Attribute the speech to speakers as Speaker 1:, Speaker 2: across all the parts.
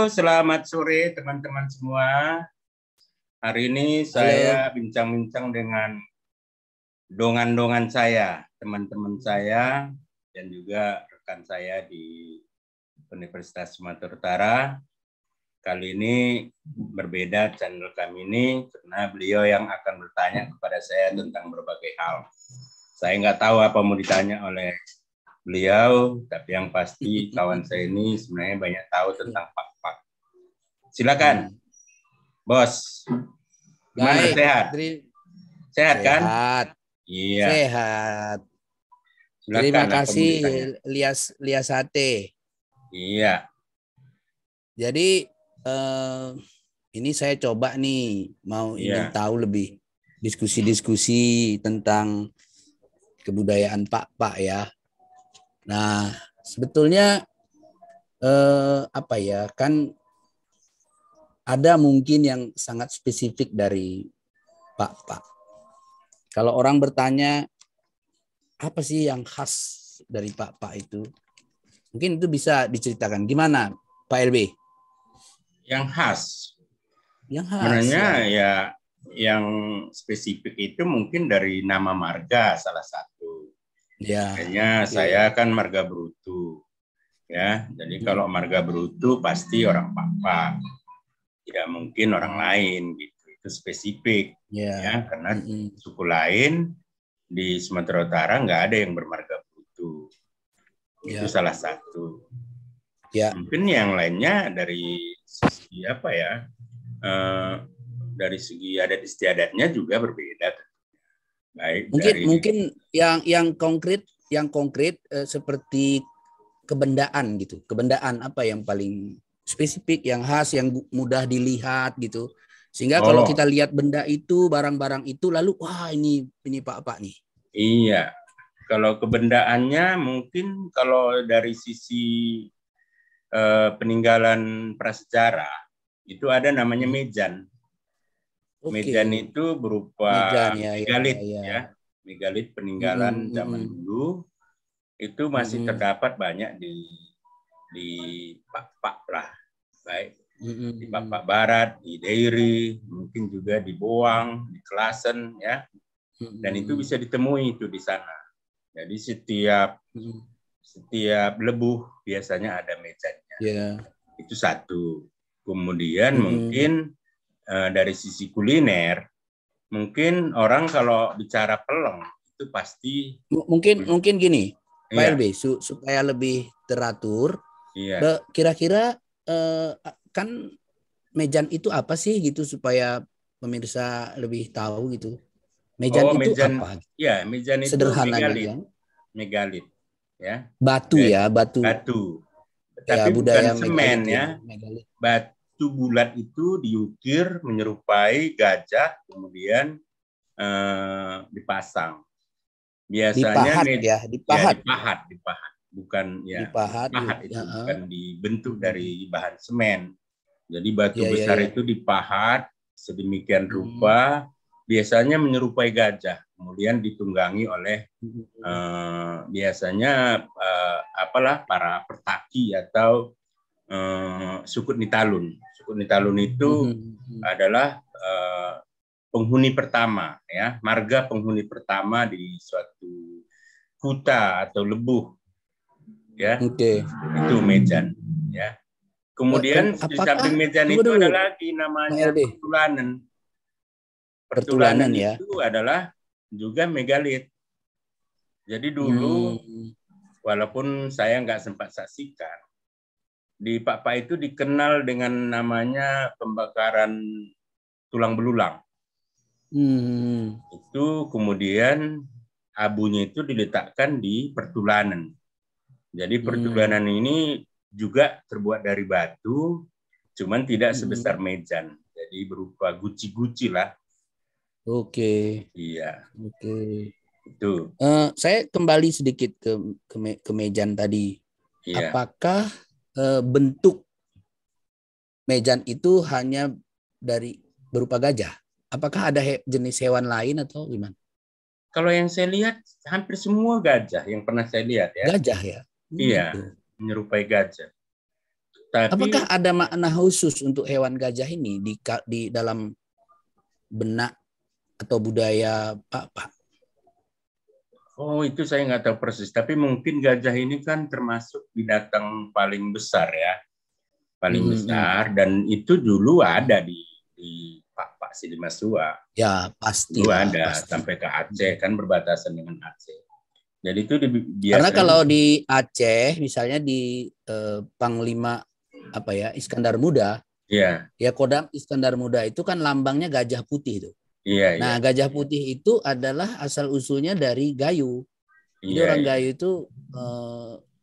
Speaker 1: selamat sore teman-teman semua. Hari ini saya bincang-bincang dengan dongan-dongan saya, teman-teman saya, dan juga rekan saya di Universitas Sumatera Utara. Kali ini berbeda channel kami ini karena beliau yang akan bertanya kepada saya tentang berbagai hal. Saya nggak tahu apa mau ditanya oleh beliau, tapi yang pasti kawan saya ini sebenarnya banyak tahu tentang pak-pak. Silakan, Bos. Gimana?
Speaker 2: Baik.
Speaker 1: Sehat? Sehat kan?
Speaker 2: Sehat.
Speaker 1: Iya.
Speaker 2: Sehat.
Speaker 1: Silakan,
Speaker 2: terima kasih Lias Sate.
Speaker 1: Iya.
Speaker 2: Jadi ini saya coba nih mau ingin tahu lebih diskusi-diskusi tentang kebudayaan pak-pak ya. Nah, sebetulnya kan ada mungkin yang sangat spesifik dari pak-pak. Kalau orang bertanya apa sih yang khas dari pak-pak itu, mungkin itu bisa diceritakan. Gimana, Pak LB?
Speaker 1: Yang khas.
Speaker 2: Yang khas.
Speaker 1: Sebenarnya ya yang spesifik itu mungkin dari nama marga salah satu.
Speaker 2: Ya.
Speaker 1: Makanya saya kan marga Brutu. Ya, jadi kalau marga Brutu pasti orang Pak-pak. Tidak mungkin orang lain gitu. Itu spesifik. Ya, karena suku lain di Sumatera Utara nggak ada yang bermarga Brutu. Itu salah satu. Ya. Mungkin yang lainnya dari segi apa ya? Dari segi adat istiadatnya juga berbeda. Baik,
Speaker 2: mungkin yang konkret seperti kebendaan gitu. Kebendaan apa yang paling spesifik, yang khas, yang mudah dilihat gitu. Sehingga kalau kita lihat benda itu, barang-barang itu, lalu wah ini pak-pak nih.
Speaker 1: Iya. Kalau kebendaannya mungkin kalau dari sisi peninggalan prasejarah itu ada namanya mejan. Mejan itu berupa megalit ya. Megalit peninggalan zaman dulu itu masih terdapat banyak di Pak-pak lah. Baik di Pak-pak Barat, di Dairi, mungkin juga di Boang, di Klasen ya. Dan itu bisa ditemui itu di sana. Jadi setiap lebuh biasanya ada mejanya. Itu satu. Kemudian mungkin dari sisi kuliner, mungkin orang kalau bicara peleng itu pasti
Speaker 2: mungkin gini, Pak LB, supaya lebih teratur. Kira-kira kan mejan itu apa sih gitu supaya pemirsa lebih tahu gitu. Mejan itu apa?
Speaker 1: Ya, mejan itu megalit, ya.
Speaker 2: Batu ya, batu.
Speaker 1: Tapi bukan semen ya. Batu bulat itu diukir menyerupai gajah, kemudian dipasang. Biasanya dipahat. Bukan ya. Dipahat itu bukan dibentuk dari bahan semen. Jadi batu besar itu dipahat sedemikian rupa, biasanya menyerupai gajah, kemudian ditunggangi oleh biasanya para pertaki atau Sukut Nitalun. Sukut Nitalun itu adalah penghuni pertama, ya, marga penghuni pertama di suatu kuta atau lebuh, ya, itu mejan, ya. Kemudian di samping mejan itu ada lagi namanya pertulanan. Pertulanan itu adalah juga megalit. Jadi dulu, walaupun saya nggak sempat saksikan, di Pak-pak itu dikenal dengan namanya pembakaran tulang belulang. Itu kemudian abunya itu diletakkan di pertulanan. Jadi pertulanan ini juga terbuat dari batu, cuman tidak sebesar mejan. Jadi berupa guci-guci lah. Iya. Itu.
Speaker 2: Saya kembali sedikit ke mejan tadi. Apakah bentuk mejan itu hanya dari berupa gajah? Apakah ada jenis hewan lain atau gimana?
Speaker 1: Kalau yang saya lihat hampir semua gajah yang pernah saya lihat ya.
Speaker 2: Gajah ya.
Speaker 1: Iya, menyerupai gajah. Tapi
Speaker 2: Apakah ada makna khusus untuk hewan gajah ini di dalam benak atau budaya Pak?
Speaker 1: oh, itu saya nggak tahu persis. Tapi mungkin gajah ini kan termasuk binatang paling besar ya, paling besar. Dan itu dulu ada di Pak Silimasua.
Speaker 2: Ya
Speaker 1: Dulu
Speaker 2: pastilah,
Speaker 1: ada
Speaker 2: pasti.
Speaker 1: sampai ke Aceh, kan berbatasan dengan Aceh. Jadi itu
Speaker 2: Karena
Speaker 1: biasanya.
Speaker 2: kalau di Aceh, misalnya di Panglima apa ya, Iskandar Muda,
Speaker 1: Iya,
Speaker 2: ya Kodam Iskandar Muda itu kan lambangnya gajah putih tuh.
Speaker 1: iya, iya,
Speaker 2: Nah, gajah putih itu adalah asal usulnya dari Gayo. Jadi
Speaker 1: iya,
Speaker 2: orang
Speaker 1: iya.
Speaker 2: Gayo itu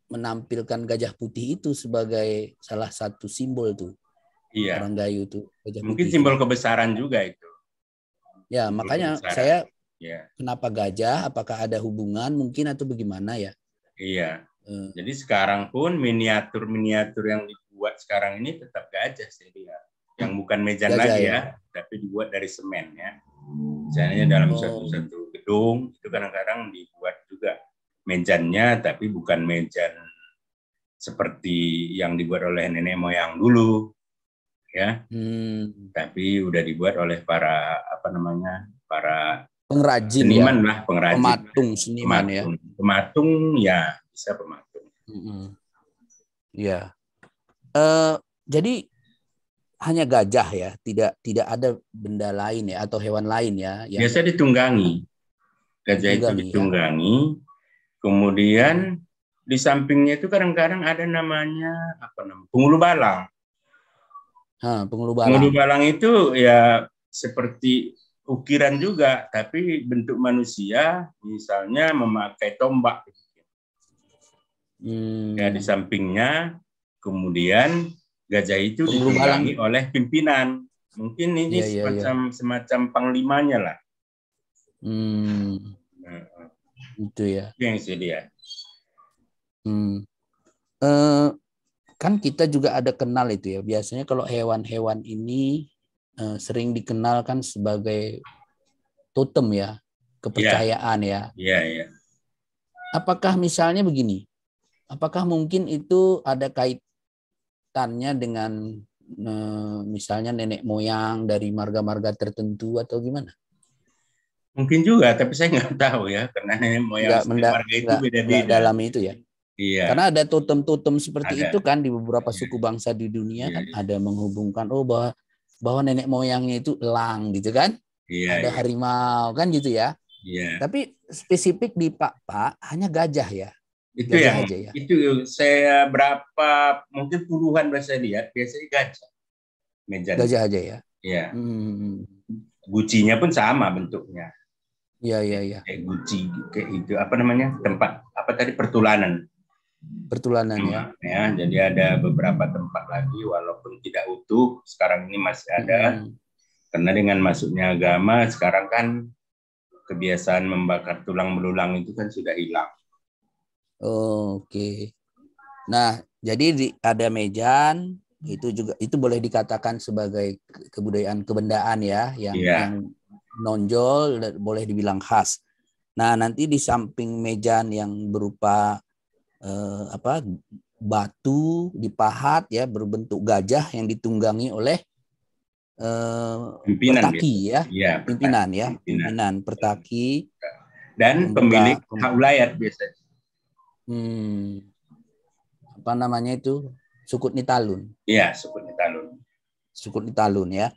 Speaker 2: menampilkan gajah putih itu sebagai salah satu simbol tuh.
Speaker 1: Iya.
Speaker 2: Orang Gayo tuh gajah
Speaker 1: Mungkin
Speaker 2: putih
Speaker 1: simbol
Speaker 2: ya.
Speaker 1: kebesaran juga itu.
Speaker 2: Ya,
Speaker 1: Simbol
Speaker 2: makanya
Speaker 1: kebesaran.
Speaker 2: saya
Speaker 1: Iya,
Speaker 2: kenapa gajah? Apakah ada hubungan mungkin atau bagaimana ya?
Speaker 1: iya.
Speaker 2: Eh,
Speaker 1: Jadi sekarang pun miniatur-miniatur yang dibuat sekarang ini tetap gajah saya lihat. Yang bukan mejan
Speaker 2: Gajah
Speaker 1: lagi
Speaker 2: ya.
Speaker 1: ya, tapi dibuat dari semen ya. Misalnya dalam
Speaker 2: Oh,
Speaker 1: satu gedung itu kadang-kadang dibuat juga mejannya, tapi bukan mejan seperti yang dibuat oleh nenek moyang dulu ya, tapi udah dibuat oleh para para
Speaker 2: pengrajin ya,
Speaker 1: seniman lah, pengrajin,
Speaker 2: pematung seniman ya.
Speaker 1: pematung ya, bisa pematung.
Speaker 2: Ya. Jadi hanya gajah ya, tidak ada benda lain ya atau hewan lain ya yang
Speaker 1: Biasa ditunggangi, gajah itu
Speaker 2: ditunggangi ya.
Speaker 1: ditunggangi, kemudian di sampingnya itu kadang-kadang ada namanya penghulu balang.
Speaker 2: Penghulu
Speaker 1: Penghulu
Speaker 2: balang.
Speaker 1: balang itu ya seperti ukiran juga, tapi bentuk manusia, misalnya memakai tombak. Ya, di sampingnya, kemudian gajah itu ditunggangi oleh pimpinan. Mungkin ini semacam panglimanya lah.
Speaker 2: Itu ya.
Speaker 1: Itu yang saya lihat.
Speaker 2: Kan kita juga ada kenal itu ya. Biasanya kalau hewan-hewan ini sering dikenalkan sebagai totem ya, kepercayaan ya.
Speaker 1: Iya, iya.
Speaker 2: Apakah misalnya begini? Apakah mungkin itu ada kaitannya dengan misalnya nenek moyang dari marga-marga tertentu atau gimana?
Speaker 1: Mungkin juga, tapi saya nggak tahu ya, karena nenek moyang marga itu beda-beda.
Speaker 2: Dalam itu ya.
Speaker 1: Iya.
Speaker 2: Karena ada totem-totem seperti itu kan di beberapa suku bangsa di dunia kan ada menghubungkan bahwa nenek moyangnya itu elang gitu kan. Ada harimau kan gitu ya. Tapi spesifik di Pak hanya gajah ya.
Speaker 1: Itu gajah aja ya. Itu saya berapa mungkin puluhan saya lihat biasanya gajah. Mejan.
Speaker 2: Gajah aja ya.
Speaker 1: Iya. Gucinya pun sama bentuknya.
Speaker 2: Iya.
Speaker 1: Kayak guci kayak itu tempat pertulanan.
Speaker 2: Pertulanan ya.
Speaker 1: Jadi ada beberapa tempat lagi walaupun tidak utuh sekarang ini masih ada. Karena dengan masuknya agama sekarang kan kebiasaan membakar tulang belulang itu kan sudah hilang.
Speaker 2: Oke. Nah, jadi ada mejan itu boleh dikatakan sebagai kebudayaan kebendaan ya yang nonjol boleh dibilang khas. Nah, nanti di samping mejan yang berupa batu dipahat ya berbentuk gajah yang ditunggangi oleh
Speaker 1: pimpinan
Speaker 2: pertaki ya. Pimpinan pertaki
Speaker 1: dan pemilik hak ulayat biasanya.
Speaker 2: Apa namanya itu? Sukut Nitalun.
Speaker 1: Iya, Sukut Nitalun.
Speaker 2: Sukut Nitalun ya.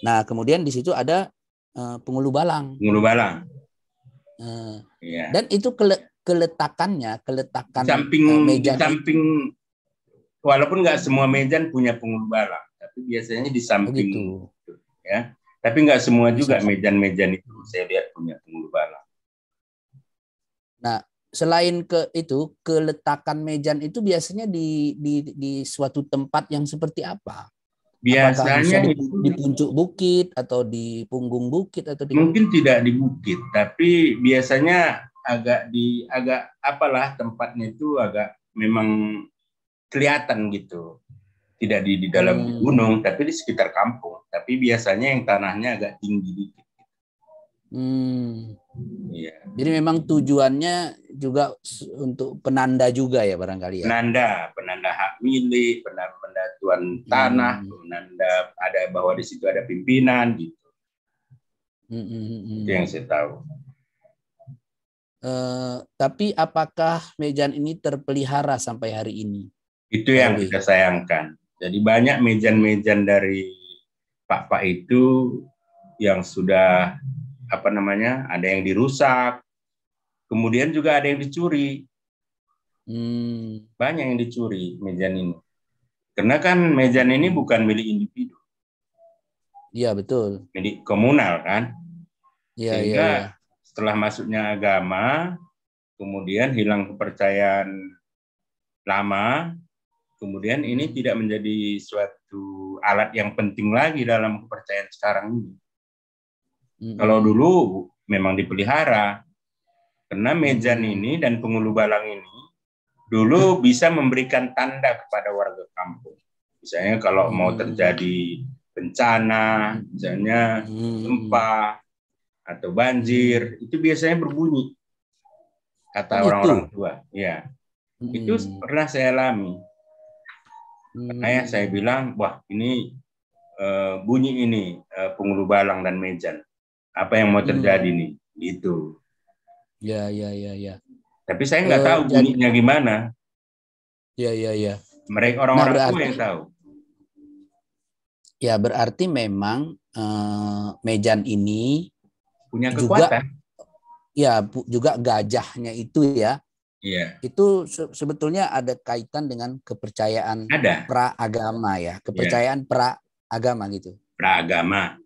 Speaker 2: Nah, kemudian di situ ada penghulu balang.
Speaker 1: Penghulu balang.
Speaker 2: Dan itu keletakan
Speaker 1: mejan. Di samping walaupun nggak semua mejan punya penghulu balang, tapi biasanya di samping ya. Tapi nggak semua juga mejan-mejan itu saya lihat punya penghulu balang.
Speaker 2: Nah, selain keletakan mejan itu biasanya di suatu tempat yang seperti apa?
Speaker 1: Biasanya
Speaker 2: di puncak bukit atau di punggung bukit atau
Speaker 1: mungkin tidak di bukit, tapi biasanya agak tempatnya itu agak memang kelihatan gitu. Tidak di dalam gunung, tapi di sekitar kampung. Tapi biasanya yang tanahnya agak tinggi dikit. Iya.
Speaker 2: Jadi memang tujuannya juga untuk penanda juga ya barangkali ya.
Speaker 1: Penanda hak milik, penanda tuan tanah, penanda ada bahwa di situ ada pimpinan gitu. Itu yang saya tahu.
Speaker 2: Tapi apakah mejan ini terpelihara sampai hari ini?
Speaker 1: Itu yang kita sayangkan. Jadi banyak mejan-mejan dari Pak itu yang sudah ada yang dirusak, kemudian juga ada yang dicuri. Banyak yang dicuri mejan ini. Karena kan mejan ini bukan milik individu.
Speaker 2: Iya, betul.
Speaker 1: Milik komunal kan.
Speaker 2: Iya,
Speaker 1: Sehingga setelah masuknya agama, kemudian hilang kepercayaan lama, kemudian ini tidak menjadi suatu alat yang penting lagi dalam kepercayaan sekarang ini. Kalau dulu memang dipelihara, karena mejan ini dan penghulu balang ini dulu bisa memberikan tanda kepada warga kampung. Misalnya kalau mau terjadi bencana, misalnya gempa atau banjir, itu biasanya berbunyi, kata orang-orang tua. Ya, itu pernah saya alami. Makanya saya bilang, wah ini bunyi ini penghulu balang dan mejan. Apa yang mau terjadi nih? Gitu.
Speaker 2: Ya.
Speaker 1: Tapi saya nggak tahu bunyinya gimana.
Speaker 2: Ya.
Speaker 1: Mereka orang-orang tua yang tahu.
Speaker 2: Ya, berarti memang mejan ini
Speaker 1: punya kekuatan.
Speaker 2: Juga gajahnya itu ya.
Speaker 1: Iya.
Speaker 2: Itu sebetulnya ada kaitan dengan kepercayaan pra-agama ya, kepercayaan pra-agama gitu.
Speaker 1: Pra-agama.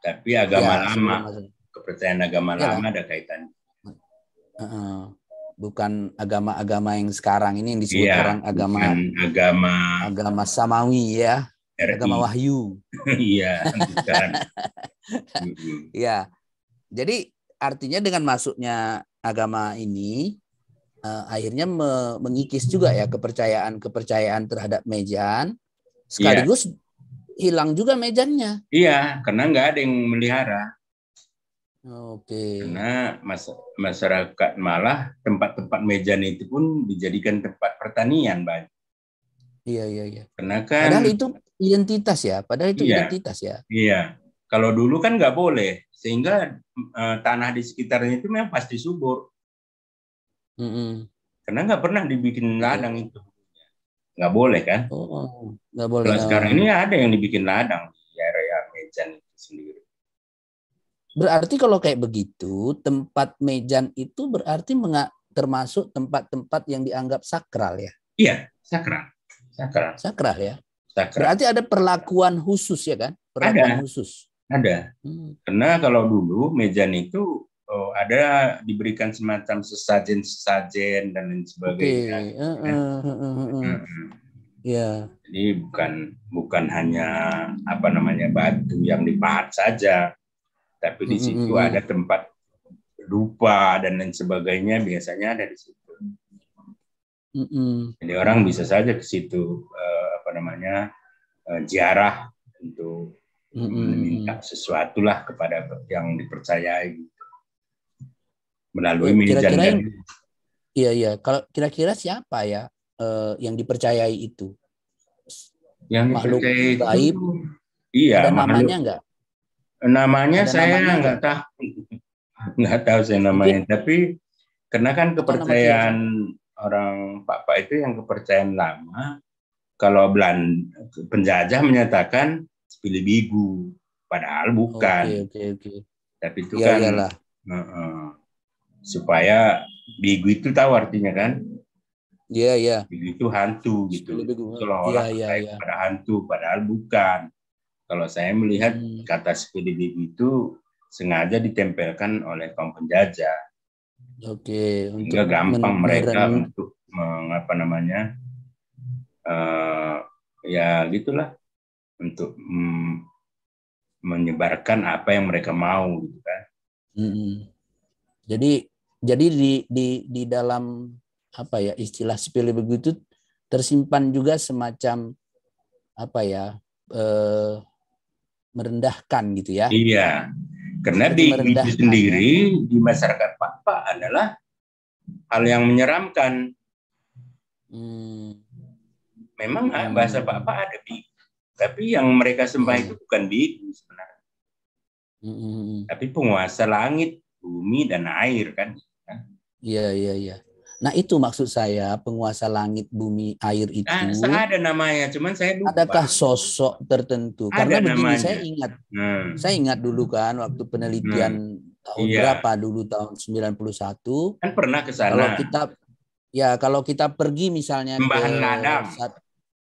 Speaker 1: Tapi agama lama, kepercayaan agama lama ada kaitan.
Speaker 2: Bukan agama-agama yang sekarang ini yang disebut orang agama Samawi ya, RI. Agama Wahyu.
Speaker 1: Iya, bukan.
Speaker 2: Ya, jadi artinya dengan masuknya agama ini akhirnya mengikis juga ya kepercayaan terhadap mejan, sekaligus hilang juga mejannya.
Speaker 1: Iya, karena nggak ada yang melihara.
Speaker 2: Oke.
Speaker 1: Karena masyarakat malah tempat-tempat mejan itu pun dijadikan tempat pertanian, Bang.
Speaker 2: Iya.
Speaker 1: Karena kan
Speaker 2: padahal itu identitas ya, identitas ya.
Speaker 1: Iya. Kalau dulu kan nggak boleh, sehingga tanah di sekitarnya itu memang pasti subur. Karena nggak pernah dibikin ladang itu. Nggak boleh kan?
Speaker 2: Nggak boleh.
Speaker 1: Kalau sekarang ini ada yang dibikin ladang di area mejan itu sendiri.
Speaker 2: Berarti kalau kayak begitu, tempat mejan itu berarti termasuk tempat-tempat yang dianggap sakral ya?
Speaker 1: Iya, sakral.
Speaker 2: Sakral ya?
Speaker 1: Sakral.
Speaker 2: Berarti ada perlakuan khusus ya kan? Perlakuan khusus.
Speaker 1: Ada. Karena kalau dulu mejan itu ada diberikan semacam sesajen dan lain sebagainya.
Speaker 2: Ya.
Speaker 1: Jadi bukan hanya batu yang dipahat saja, tapi di situ ada tempat dupa dan lain sebagainya, biasanya ada di situ. Jadi orang bisa saja ke situ ziarah untuk meminta sesuatu lah kepada yang dipercayai melalui mejan.
Speaker 2: Iya. Kalau kira-kira siapa ya yang dipercayai itu?
Speaker 1: Yang
Speaker 2: makhluk
Speaker 1: dipercayai
Speaker 2: gaib?
Speaker 1: Iya.
Speaker 2: Ada namanya nggak?
Speaker 1: Namanya saya nggak tahu. Nggak tahu saya namanya.
Speaker 2: Mungkin,
Speaker 1: tapi karena kan kepercayaan orang Pak itu yang kepercayaan lama. Kalau penjajah menyatakan pilih bigu, padahal bukan.
Speaker 2: Oke.
Speaker 1: Tapi itu kan supaya bigu itu tahu artinya kan?
Speaker 2: Iya.
Speaker 1: Bigu itu hantu gitu. Kalau orang percaya pada hantu, padahal bukan. Kalau saya melihat kata sepedi bigu itu sengaja ditempelkan oleh kaum penjajah.
Speaker 2: Oke.
Speaker 1: Sehingga gampang mereka untuk ya gitulah, untuk menyebarkan apa yang mereka mau gitu kan.
Speaker 2: Jadi di dalam istilah sepele begitu tersimpan juga semacam merendahkan gitu ya.
Speaker 1: Iya. Karena
Speaker 2: seperti
Speaker 1: itu sendiri di masyarakat Pak adalah hal yang menyeramkan. Memang bahasa Pak ada bigu, tapi yang mereka sembah itu bukan bigu sebenarnya. Tapi penguasa langit, bumi, dan air kan.
Speaker 2: Iya. Nah itu maksud saya, penguasa langit, bumi, air itu.
Speaker 1: Nah, ada namanya, cuman saya lupa.
Speaker 2: Adakah sosok tertentu?
Speaker 1: Ada
Speaker 2: karena begini,
Speaker 1: namanya.
Speaker 2: Saya ingat dulu kan waktu penelitian tahun berapa dulu, tahun 91.
Speaker 1: Kan pernah ke sana.
Speaker 2: Kalau kita pergi misalnya
Speaker 1: sembahan ladang.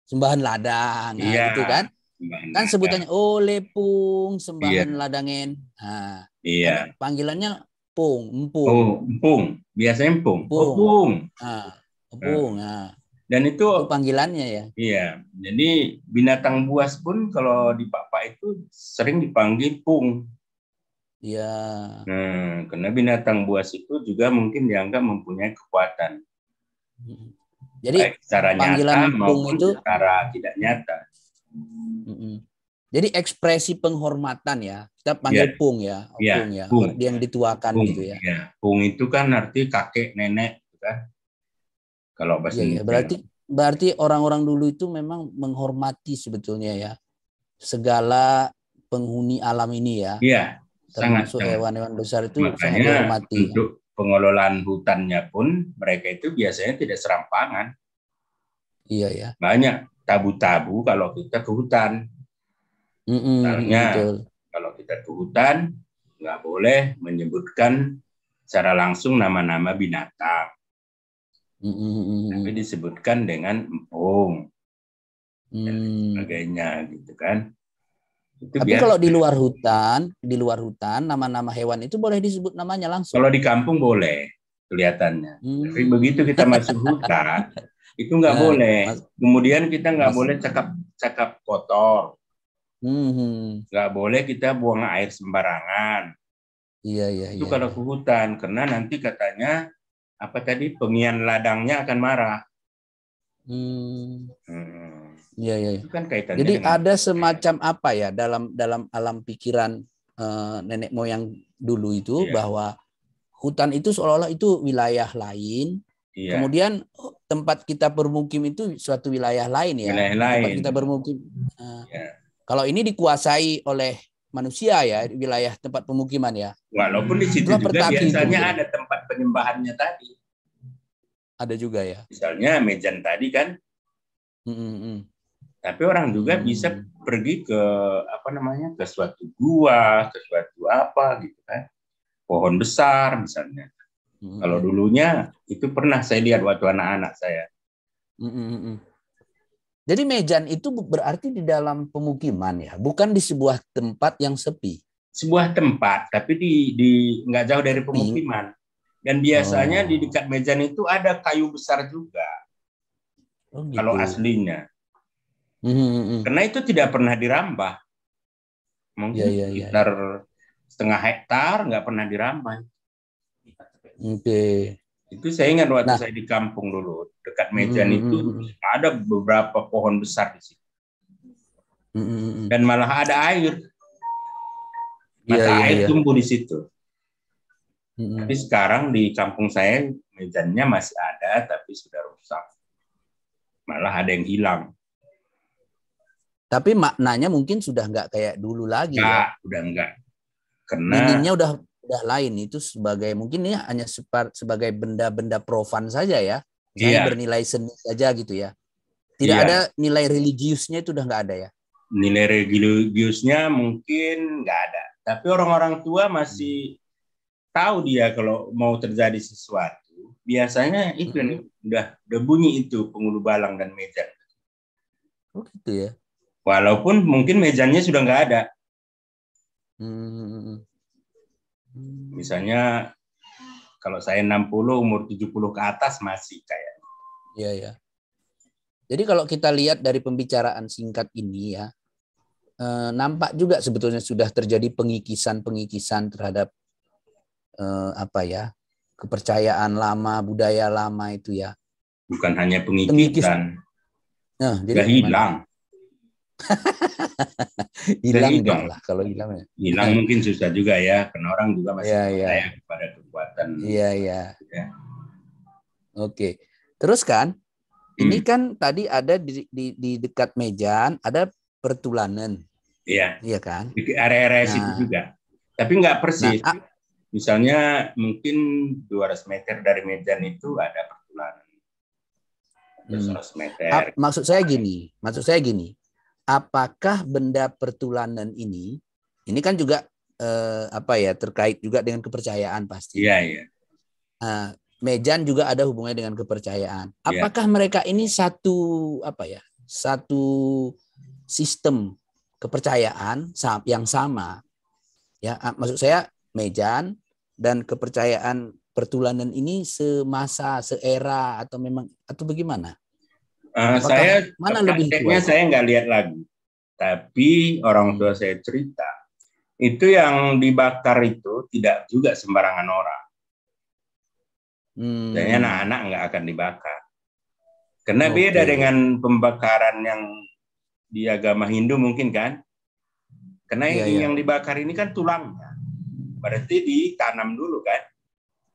Speaker 2: Sembahan ladang,
Speaker 1: iya.
Speaker 2: Gitu kan? Kan sebutannya lepung, sembahan ladangen. Nah,
Speaker 1: iya.
Speaker 2: Panggilannya Pung, empung.
Speaker 1: Oh, empung. Biasanya empung. Empung.
Speaker 2: Empung.
Speaker 1: Dan itu
Speaker 2: panggilannya ya.
Speaker 1: Iya. Jadi binatang buas pun kalau di Pak itu sering dipanggil pung.
Speaker 2: Iya.
Speaker 1: Nah, karena binatang buas itu juga mungkin dianggap mempunyai kekuatan.
Speaker 2: Jadi
Speaker 1: baik secara
Speaker 2: panggilan
Speaker 1: nyata maupun
Speaker 2: itu
Speaker 1: secara tidak nyata.
Speaker 2: Jadi ekspresi penghormatan ya, kita panggil pung ya, pung. Yang dituakan
Speaker 1: pung,
Speaker 2: gitu ya.
Speaker 1: Pung itu kan arti kakek nenek, gitu kan? Kalau bahasa Indonesia.
Speaker 2: Berarti orang-orang dulu itu memang menghormati sebetulnya ya segala penghuni alam ini ya.
Speaker 1: Iya,
Speaker 2: termasuk hewan-hewan besar itu
Speaker 1: makanya
Speaker 2: sangat dihormati.
Speaker 1: Untuk pengelolaan hutannya pun mereka itu biasanya tidak serampangan.
Speaker 2: Iya ya.
Speaker 1: Banyak tabu-tabu kalau kita ke hutan. Misalnya kalau kita ke hutan nggak boleh menyebutkan secara langsung nama-nama binatang, tapi disebutkan dengan empung dan sebagainya, gitu kan. Itu
Speaker 2: tapi kalau di luar hutan nama-nama hewan itu boleh disebut namanya langsung.
Speaker 1: Kalau di kampung boleh kelihatannya, tapi begitu kita masuk hutan itu nggak boleh. Kemudian kita nggak boleh cakap kotor. Nggak boleh kita buang air sembarangan.
Speaker 2: Iya.
Speaker 1: Itu kalau ke hutan, karena nanti katanya pengian ladangnya akan marah.
Speaker 2: Iya.
Speaker 1: Itu kan kaitannya.
Speaker 2: Jadi ada semacam apa ya dalam alam pikiran nenek moyang dulu itu bahwa hutan itu seolah-olah itu wilayah lain. Iya. Kemudian tempat kita bermukim itu suatu wilayah lain ya. Tempat kita bermukim. Kalau ini dikuasai oleh manusia ya, wilayah tempat pemukiman ya.
Speaker 1: Walaupun di situ juga biasanya ada tempat penyembahannya tadi.
Speaker 2: Ada juga ya.
Speaker 1: Misalnya Mejan tadi kan. Tapi orang juga bisa pergi ke ke suatu gua, ke suatu gitu kan. Pohon besar misalnya. Kalau dulunya itu pernah saya lihat waktu anak-anak saya.
Speaker 2: Jadi Mejan itu berarti di dalam pemukiman ya, bukan di sebuah tempat yang sepi.
Speaker 1: Sebuah tempat, tapi di nggak jauh dari pemukiman. Dan biasanya di dekat Mejan itu ada kayu besar juga. Gitu. Kalau aslinya. Karena itu tidak pernah dirambah. Mungkin sekitar setengah hektar nggak pernah dirambah. Itu saya ingat waktu saya di kampung dulu, dekat Mejan itu ada beberapa pohon besar di situ. Dan malah ada air. Air tumbuh di situ. Tapi sekarang di kampung saya Mejannya masih ada, tapi sudah rusak. Malah ada yang hilang.
Speaker 2: Tapi maknanya mungkin sudah nggak kayak dulu lagi.
Speaker 1: Udah enggak. Karena
Speaker 2: meaningnya udah lain, itu sebagai mungkin ini hanya sebagai benda-benda profan saja ya, bernilai seni saja gitu ya, tidak ada nilai religiusnya, itu udah nggak ada ya.
Speaker 1: Nilai religiusnya mungkin nggak ada, tapi orang-orang tua masih tahu dia kalau mau terjadi sesuatu biasanya itu udah bunyi itu penghulu balang dan Mejan.
Speaker 2: Oh gitu ya.
Speaker 1: Walaupun mungkin Mejannya sudah nggak ada. Misalnya kalau saya 60, umur 70 ke atas masih kayak.
Speaker 2: Iya. Jadi kalau kita lihat dari pembicaraan singkat ini ya, nampak juga sebetulnya sudah terjadi pengikisan terhadap kepercayaan lama, budaya lama itu ya.
Speaker 1: Bukan hanya pengikisan.
Speaker 2: Jadi
Speaker 1: hilang.
Speaker 2: Hilang enggak lah kalau hilang ya.
Speaker 1: Hilang mungkin susah juga ya, karena orang juga masih percaya
Speaker 2: Iya.
Speaker 1: kepada kekuatan.
Speaker 2: Iya, iya.
Speaker 1: Ya.
Speaker 2: Oke. Terus kan, ini kan tadi ada di dekat Mejan ada Pertulanan.
Speaker 1: Iya.
Speaker 2: Iya kan?
Speaker 1: Di area-area situ juga. Tapi nggak persis. Misalnya mungkin 200 meter dari Medan itu ada Pertulanan. 200 meter.
Speaker 2: Maksud saya gini. Apakah benda Pertulanan ini kan juga terkait juga dengan kepercayaan pasti.
Speaker 1: Iya, iya.
Speaker 2: Mejan juga ada hubungannya dengan kepercayaan. Apakah mereka ini satu sistem kepercayaan yang sama? Ya, maksud saya Mejan dan kepercayaan Pertulanan ini semasa, seera atau bagaimana?
Speaker 1: Saya
Speaker 2: mana lebih
Speaker 1: kuat? Saya nggak lihat lagi, tapi orang tua saya cerita itu yang dibakar itu tidak juga sembarangan orang. Dan anak-anak nggak akan dibakar. Karena beda dengan pembakaran yang di agama Hindu mungkin kan. Karena yang dibakar ini kan tulangnya. Berarti ditanam dulu kan.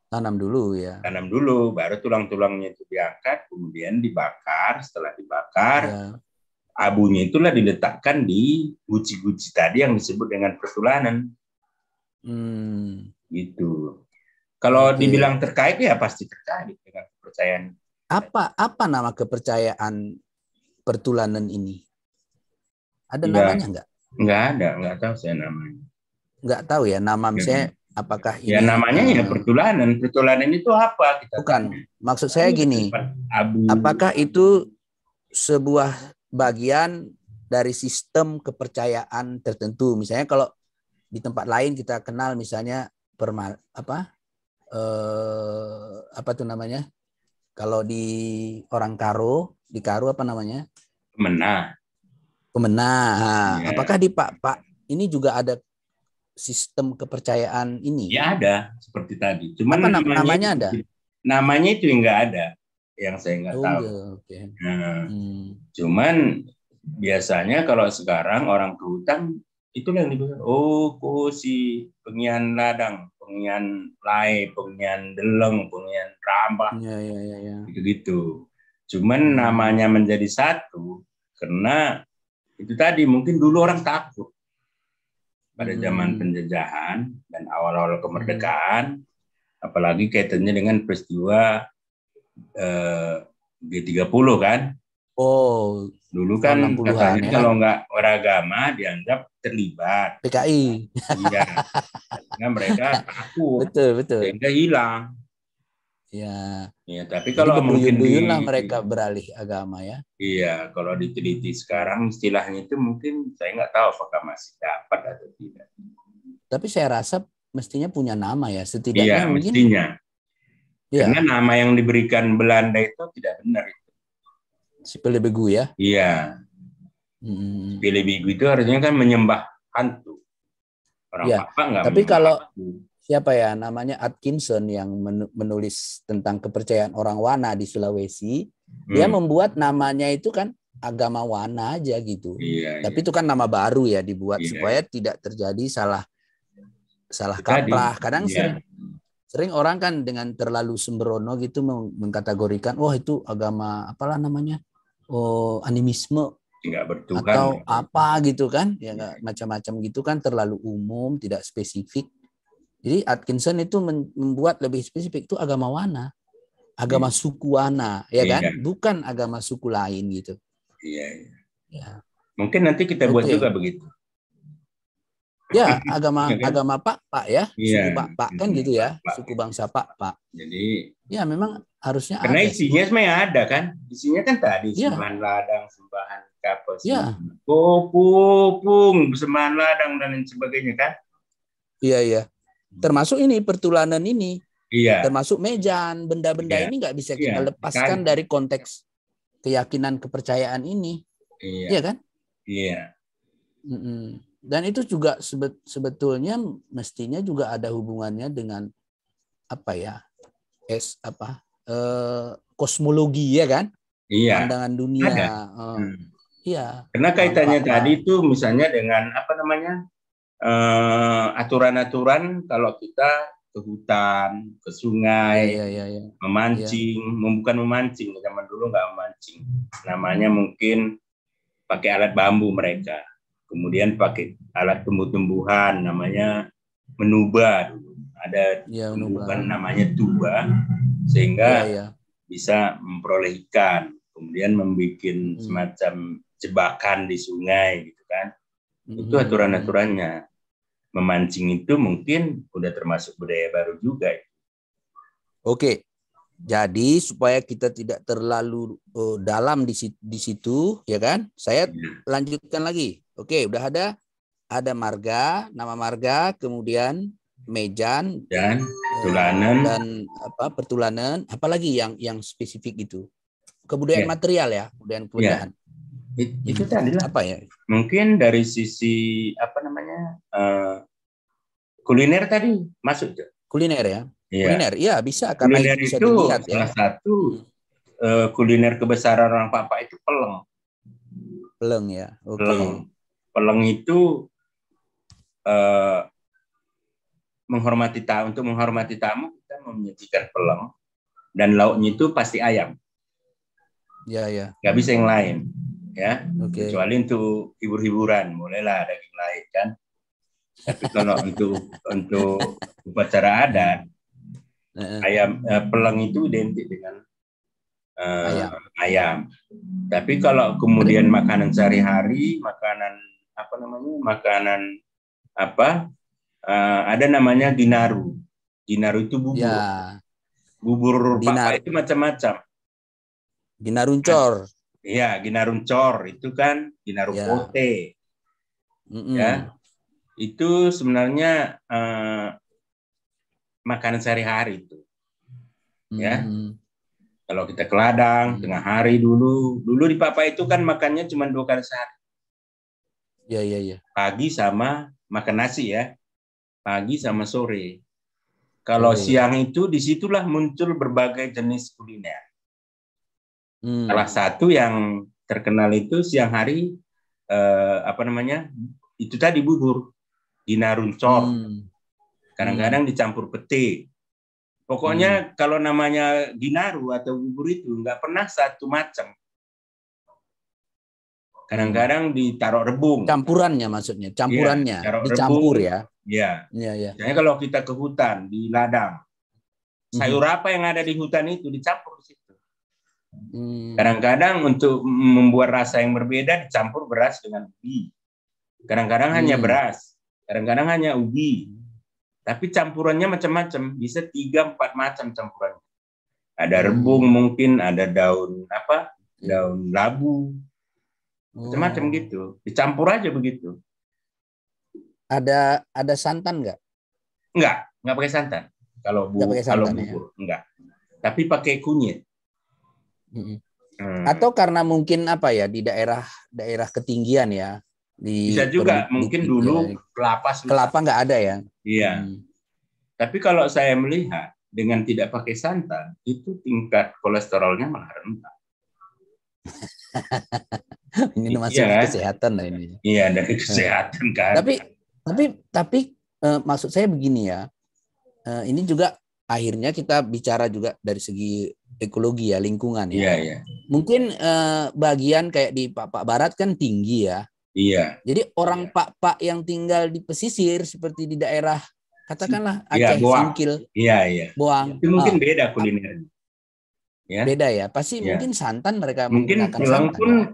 Speaker 2: Tanam dulu ya.
Speaker 1: Tanam dulu, baru tulang-tulangnya itu diangkat, kemudian dibakar. Setelah dibakar, abunya itulah diletakkan di guci-guci tadi yang disebut dengan Pertulanan. Gitu. Kalau dibilang terkait ya pasti terkait dengan kepercayaan.
Speaker 2: Apa nama kepercayaan Pertulanan ini? Ada namanya nggak?
Speaker 1: Nggak ada, nggak tahu saya namanya. Nggak
Speaker 2: tahu ya nama misalnya apakah ini?
Speaker 1: Ya namanya ya Pertulanan. Pertulanan itu apa?
Speaker 2: Bukan. Maksud saya gini. Apakah itu sebuah bagian dari sistem kepercayaan tertentu? Misalnya kalau di tempat lain kita kenal misalnya apa tuh namanya? Kalau di orang Karo, di Karo apa namanya? Pemenah. Ya. Apakah di Pak ini juga ada sistem kepercayaan ini?
Speaker 1: Ya ada, seperti tadi. Cuman
Speaker 2: apa namanya ada?
Speaker 1: Namanya itu nggak ada, yang saya nggak tahu.
Speaker 2: Okay.
Speaker 1: Cuman biasanya kalau sekarang orang ke hutan itulah yang dibilang, si pengian ladang, pengian lai, pengian deleng, pengian rambah, gitu. Cuman namanya menjadi satu karena itu tadi mungkin dulu orang takut pada zaman penjajahan dan awal-awal kemerdekaan, apalagi kaitannya dengan peristiwa G30 kan. Dulu kan katanya kalau nggak beragama dianggap terlibat
Speaker 2: PKI.
Speaker 1: Iya. Karena mereka takut.
Speaker 2: Betul.
Speaker 1: Sehingga hilang.
Speaker 2: Ya,
Speaker 1: tapi kalau mungkin
Speaker 2: lah mereka beralih agama ya.
Speaker 1: Iya, kalau diteliti sekarang istilahnya itu mungkin saya nggak tahu apakah masih dapat atau tidak.
Speaker 2: Tapi saya rasa mestinya punya nama ya, setidaknya mungkin.
Speaker 1: Mestinya. Karena nama yang diberikan Belanda itu tidak benar itu.
Speaker 2: Spelebegu ya?
Speaker 1: Iya. Spelebegu itu artinya kan menyembah hantu. Orang Papa nggak.
Speaker 2: Tapi kalau siapa ya namanya Atkinson yang menulis tentang kepercayaan orang Wana di Sulawesi, dia membuat namanya itu kan agama Wana aja gitu. Tapi itu kan nama baru ya dibuat supaya tidak terjadi salah kaprah. Kadang sering orang kan dengan terlalu sembrono gitu mengkategorikan, itu agama apalah namanya, animisme atau apa gitu kan, ya macam-macam gitu kan, terlalu umum, tidak spesifik. Jadi Atkinson itu membuat lebih spesifik, itu agama Wana, agama suku Wana, ya kan, bukan agama suku lain gitu.
Speaker 1: Iya. Mungkin nanti kita buat juga begitu.
Speaker 2: Ya, agama Pak ya, suku Pak kan gitu ya, suku bangsa Pak.
Speaker 1: Jadi
Speaker 2: ya memang harusnya
Speaker 1: karena
Speaker 2: ada.
Speaker 1: Isinya sebenarnya ada kan, isinya kan tadi sembahan ladang, sembahan kapal, pupung, sembahan ladang dan lain sebagainya kan.
Speaker 2: Iya. Termasuk ini Pertulanan ini, termasuk Mejan, benda-benda ini nggak bisa kita lepaskan dari konteks keyakinan kepercayaan ini, iya kan?
Speaker 1: Iya.
Speaker 2: Dan itu juga sebetulnya mestinya juga ada hubungannya dengan kosmologi ya kan?
Speaker 1: Iya.
Speaker 2: Pandangan dunia. Iya.
Speaker 1: Karena kaitannya
Speaker 2: Pak.
Speaker 1: tadi itu misalnya dengan apa namanya aturan-aturan kalau kita ke hutan, ke
Speaker 2: Iya,
Speaker 1: sungai,
Speaker 2: iya, iya, iya. Iya.
Speaker 1: memancing, bukan memancing, zaman dulu nggak memancing. Namanya mungkin pakai alat bambu mereka. Kemudian pakai alat tumbuh-tumbuhan, namanya menuba. Ada
Speaker 2: Iya,
Speaker 1: tumbuhan
Speaker 2: menubah.
Speaker 1: namanya tuba,
Speaker 2: Iya,
Speaker 1: sehingga
Speaker 2: iya.
Speaker 1: bisa memperoleh ikan. Kemudian membuat
Speaker 2: Mm.
Speaker 1: semacam jebakan di sungai, gitu kan. Itu
Speaker 2: Mm.
Speaker 1: aturan-aturannya. Memancing itu mungkin udah termasuk budaya baru juga.
Speaker 2: Oke. Jadi supaya kita tidak terlalu dalam di situ, ya kan? Saya
Speaker 1: Ya.
Speaker 2: lanjutkan lagi. Oke, udah ada marga, nama marga, kemudian mejan
Speaker 1: Dan tulanan,
Speaker 2: dan apa pertulanan, apalagi yang spesifik itu. Kebudayaan
Speaker 1: ya,
Speaker 2: material ya, kebudayaan.
Speaker 1: ya, itu tadi lah.
Speaker 2: Apa ya?
Speaker 1: Mungkin dari sisi apa namanya kuliner tadi masuk tuh.
Speaker 2: Kuliner ya.
Speaker 1: Iya,
Speaker 2: Kuliner, ya bisa karena
Speaker 1: kuliner
Speaker 2: itu bisa
Speaker 1: itu
Speaker 2: dilihat ya.
Speaker 1: salah satu kuliner kebesaran orang Papua itu peleng.
Speaker 2: Peleng ya. Oke.
Speaker 1: Peleng, peleng itu eh, untuk menghormati tamu kita menyajikan peleng dan lauknya itu pasti ayam.
Speaker 2: Ya, ya.
Speaker 1: Nggak bisa yang lain, ya.
Speaker 2: Oke.
Speaker 1: Kecuali untuk hibur-hiburan, bolehlah daging lain kan. Tapi kalau untuk upacara adat, ayam peleng itu identik dengan ayam. Tapi kalau kemudian makanan sehari-hari, makanan apa namanya, makanan apa, ada namanya ginaru. Ginaru itu bubur.
Speaker 2: Ya.
Speaker 1: Bubur Papua itu macam-macam.
Speaker 2: Ginaruncor.
Speaker 1: Iya, ginaruncor itu kan ginaru
Speaker 2: Ya.
Speaker 1: pote. Ya, itu sebenarnya makanan sehari-hari itu. Ya, kalau kita ke ladang tengah hari dulu di Papua itu kan makannya cuma 2 kali sehari.
Speaker 2: Ya, ya, ya.
Speaker 1: Pagi sama makan nasi ya, pagi sama sore. Kalau siang itu disitulah muncul berbagai jenis kuliner. Salah satu yang terkenal itu siang hari apa namanya, itu tadi bubur ginaruncor. Kadang-kadang dicampur pete. Pokoknya kalau namanya ginaru atau bubur itu nggak pernah satu macam. Kadang-kadang ditaruh rebung.
Speaker 2: Campurannya maksudnya, campurannya
Speaker 1: ya,
Speaker 2: dicampur
Speaker 1: rebung,
Speaker 2: ya.
Speaker 1: Iya.
Speaker 2: Ya, ya.
Speaker 1: Misalnya kalau kita ke hutan di ladang, sayur apa yang ada di hutan itu dicampur di situ. Kadang-kadang untuk membuat rasa yang berbeda dicampur beras dengan ubi. Kadang-kadang hanya beras, kadang-kadang hanya ubi. Tapi campurannya macam-macam, bisa 3-4 macam campurannya. Ada rebung mungkin, ada daun apa? Daun labu. Macam-macam gitu. Dicampur aja begitu.
Speaker 2: Ada santan nggak?
Speaker 1: Enggak pakai santan. Kalau bubur, ya? Enggak. Tapi pakai kunyit.
Speaker 2: Atau karena mungkin apa ya, di daerah ketinggian ya,
Speaker 1: bisa juga mungkin dulu
Speaker 2: kelapa nggak ada ya.
Speaker 1: Iya. Tapi kalau saya melihat dengan tidak pakai santan itu tingkat kolesterolnya malah rendah.
Speaker 2: Ini masuk kesehatan lah ini.
Speaker 1: Iya, dari kesehatan kan.
Speaker 2: Tapi maksud saya begini ya. Ini juga akhirnya kita bicara juga dari segi ekologi ya, lingkungan ya.
Speaker 1: Iya.
Speaker 2: Mungkin bagian kayak di Papua Barat kan tinggi ya.
Speaker 1: Iya.
Speaker 2: Jadi orang Papua yang tinggal di pesisir seperti di daerah katakanlah Aceh, Singkil, Boang.
Speaker 1: Itu mungkin beda kulinernya.
Speaker 2: Ya. Beda ya. Pasti mungkin santan mereka
Speaker 1: mungkin
Speaker 2: menggunakan
Speaker 1: peleng
Speaker 2: santan.
Speaker 1: Pun ya.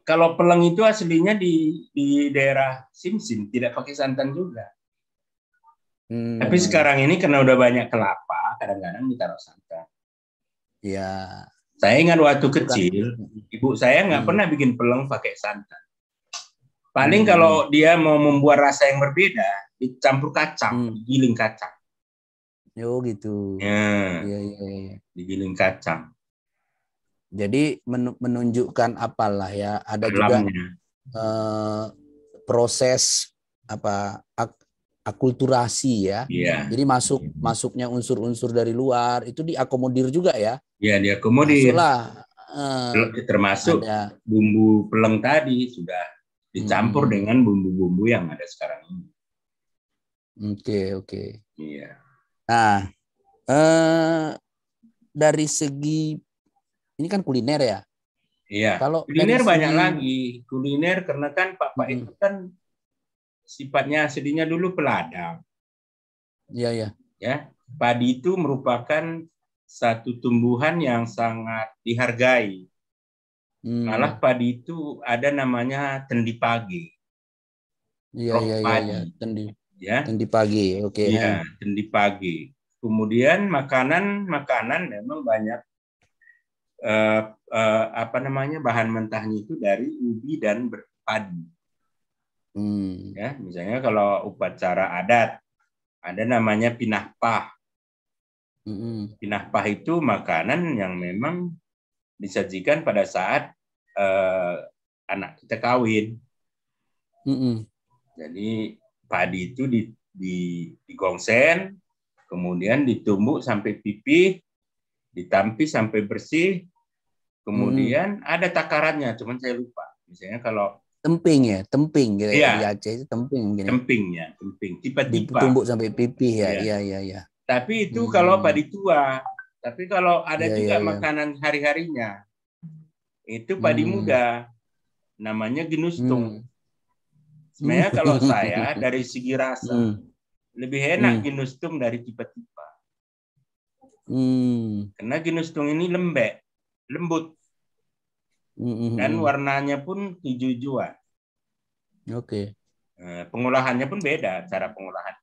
Speaker 1: Kalau peleng itu aslinya di daerah Simsim, tidak pakai santan juga. Tapi sekarang ini karena udah banyak kelapa, kadang-kadang ditaruh santan.
Speaker 2: Ya.
Speaker 1: Saya ingat waktu kecil, ibu saya nggak pernah bikin peleng pakai santan. Paling kalau dia mau membuat rasa yang berbeda, dicampur kacang, digiling kacang.
Speaker 2: Oh gitu.
Speaker 1: Ya. Digiling kacang.
Speaker 2: Jadi menunjukkan apalah ya, ada juga proses apa akulturasi ya.
Speaker 1: Iya.
Speaker 2: Jadi masuknya unsur-unsur dari luar itu diakomodir juga ya.
Speaker 1: Iya, diakomodir. Termasuk
Speaker 2: ada
Speaker 1: bumbu peleng tadi sudah dicampur dengan bumbu-bumbu yang ada sekarang ini.
Speaker 2: Oke.
Speaker 1: Iya.
Speaker 2: Nah, dari segi ini kan kuliner ya.
Speaker 1: Iya.
Speaker 2: Kalau
Speaker 1: Kuliner
Speaker 2: dari
Speaker 1: banyak
Speaker 2: segi
Speaker 1: lagi. Kuliner karena kan Pak itu kan sifatnya aslinya dulu peladang.
Speaker 2: Iya.
Speaker 1: Ya, padi itu merupakan satu tumbuhan yang sangat dihargai. Malah padi itu ada namanya tendi pagi.
Speaker 2: Iya. Tendi pagi. Oke.
Speaker 1: Iya, tendi pagi. Kemudian makanan memang banyak bahan mentahnya itu dari ubi dan padi. Ya, misalnya kalau upacara adat ada namanya pinah pah. Pinah pah itu makanan yang memang disajikan pada saat anak kita kawin. Jadi padi itu digongsen, kemudian ditumbuk sampai pipih, ditampi sampai bersih, kemudian ada takarannya, cuman saya lupa. Misalnya kalau
Speaker 2: temping gitu
Speaker 1: iya,
Speaker 2: di Aceh itu temping gini.
Speaker 1: Temping. Tiba-tiba
Speaker 2: ditumbuk sampai pipih ya. Iya.
Speaker 1: Tapi itu kalau padi tua. Tapi kalau ada juga
Speaker 2: iya.
Speaker 1: makanan hari-harinya, itu padi muda, namanya ginustung. Sebenarnya kalau saya dari segi rasa lebih enak ginustung dari tipa-tipa. Karena ginustung ini lembut, dan warnanya pun hijau-hijauan.
Speaker 2: Oke.
Speaker 1: Pengolahannya pun beda, cara pengolahan.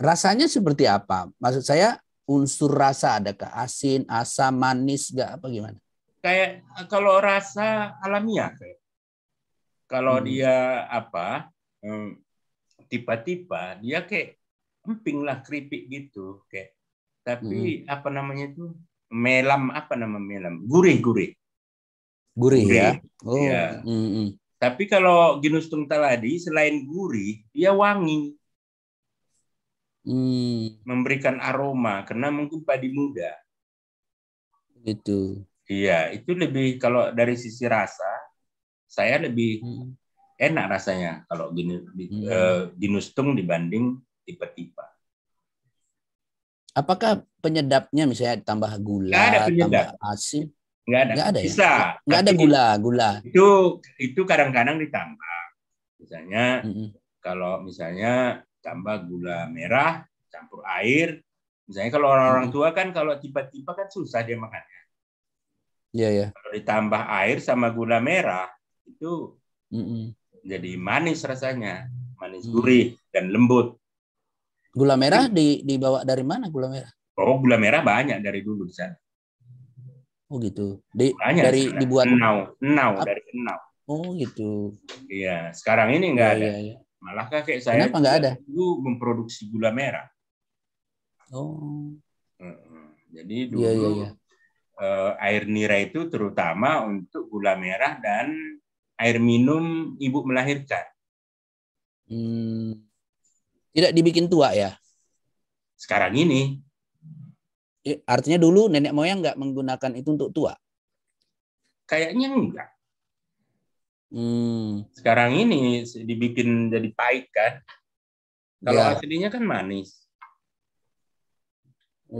Speaker 2: Rasanya seperti apa? Maksud saya unsur rasa adakah asin, asam, manis, nggak apa gimana?
Speaker 1: Kayak kalau rasa alamiah kayak. Kalau dia tiba-tiba dia kayak emping lah, keripik gitu kayak. Tapi apa namanya itu melam, gurih
Speaker 2: ya.
Speaker 1: Ya. Tapi kalau ginustung taladi selain gurih dia wangi, memberikan aroma karena mungkin padi muda
Speaker 2: gitu.
Speaker 1: Iya, itu lebih, kalau dari sisi rasa saya lebih enak rasanya kalau ginustung dibanding tipa-tipa.
Speaker 2: Apakah penyedapnya misalnya tambah gula, tambah asin?
Speaker 1: Nggak ada. Bisa.
Speaker 2: Ya? Nggak ada gula.
Speaker 1: Itu kadang-kadang ditambah. Misalnya kalau misalnya tambah gula merah campur air. Misalnya kalau orang-orang tua kan kalau tiba-tiba kan susah dia makannya.
Speaker 2: Iya.
Speaker 1: Kalau ditambah air sama gula merah itu jadi manis rasanya, manis gurih dan lembut.
Speaker 2: Gula merah dibawa dari mana gula merah?
Speaker 1: Oh, gula merah banyak dari dulu di sana.
Speaker 2: Oh gitu.
Speaker 1: Banyak
Speaker 2: dibuat
Speaker 1: enau dari enau.
Speaker 2: Oh gitu.
Speaker 1: Iya, sekarang ini nggak ada.
Speaker 2: Iya.
Speaker 1: Malah kakek saya
Speaker 2: kenapa nggak ada?
Speaker 1: dulu memproduksi gula merah.
Speaker 2: Oh.
Speaker 1: Jadi dulu air nira itu terutama untuk gula merah dan air minum ibu melahirkan.
Speaker 2: Tidak dibikin tua ya?
Speaker 1: Sekarang ini.
Speaker 2: Artinya dulu nenek moyang nggak menggunakan itu untuk tua?
Speaker 1: Kayaknya enggak. Sekarang ini dibikin jadi pahit kan. Kalau aslinya kan manis.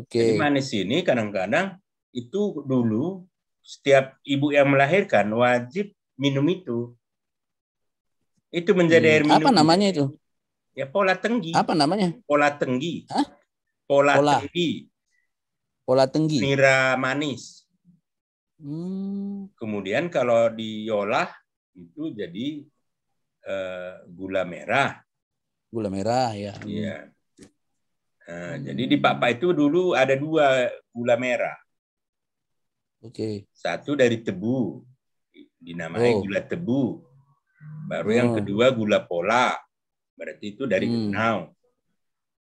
Speaker 1: Jadi manis ini kadang-kadang itu dulu setiap ibu yang melahirkan wajib minum itu. Itu menjadi air minum.
Speaker 2: Apa namanya itu?
Speaker 1: Ya pola tenggi.
Speaker 2: Apa namanya?
Speaker 1: Pola tenggi.
Speaker 2: Hah?
Speaker 1: Pola tenggi. Nira manis. Kemudian kalau diolah itu jadi gula merah.
Speaker 2: Gula merah ya.
Speaker 1: Iya. Jadi di Papa itu dulu ada 2 gula merah. Satu dari tebu, dinamai gula tebu. Baru yang kedua gula pola. Berarti itu dari enau.